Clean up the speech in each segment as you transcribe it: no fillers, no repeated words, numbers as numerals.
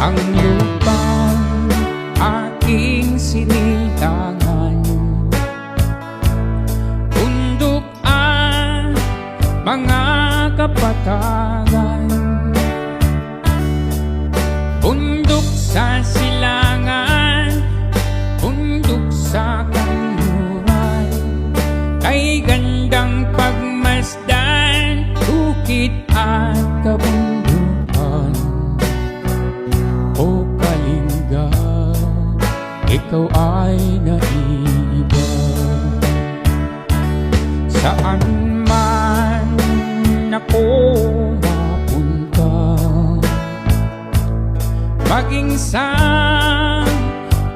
ang lupang aking sinilangan. Bundok ang mga kapatagan, bundok sa silangan, bundok sa kanluran. Kay gandang pagmasdan, bukid at kabundukan. O Kalinga, ikaw ay naiba. Saan man ako mapunta, maging sa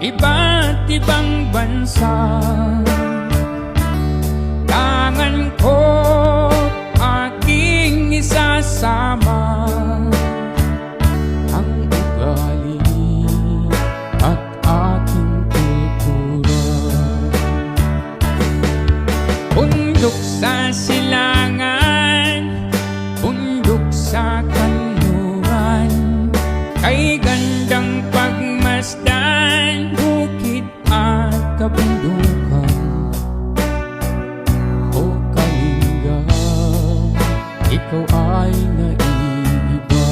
iba't ibang bansa, tangan ko aking isasama ang ugali at aking kultura. Bundok sa silangan, bundok sa kanluran. Kay gandang pagmasdan, bukid at kabundukan. O Kalinga, ikaw ay naiba.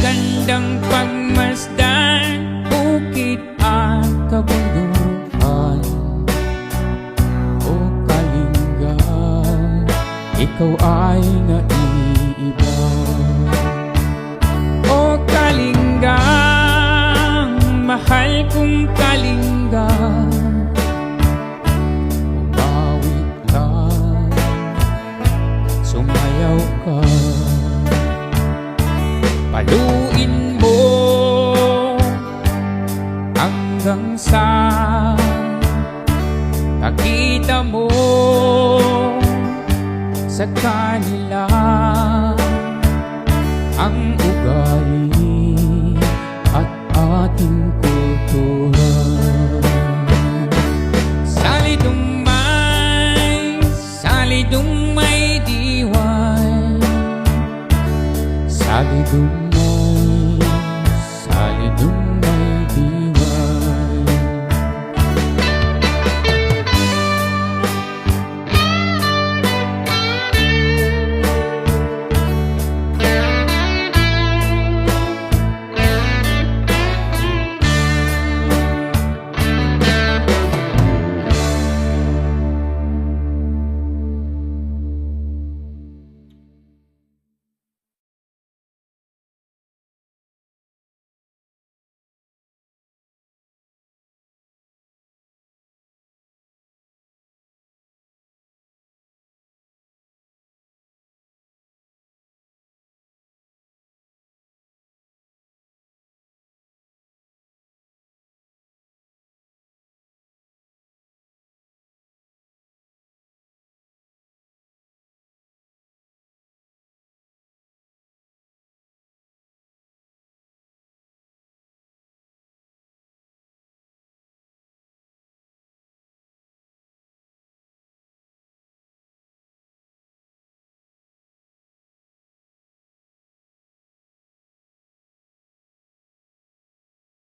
Gandang pagmasdan, bukid at kabundukan. O Kalinga, ikaw ay naiba. O Kalinga, mahal kong Kalinga, umawit lang, sumayaw ka. Paluin mo hanggang sa nakita mo sa kanila ang ugali at ating kultura. Salidong may diwan, salidong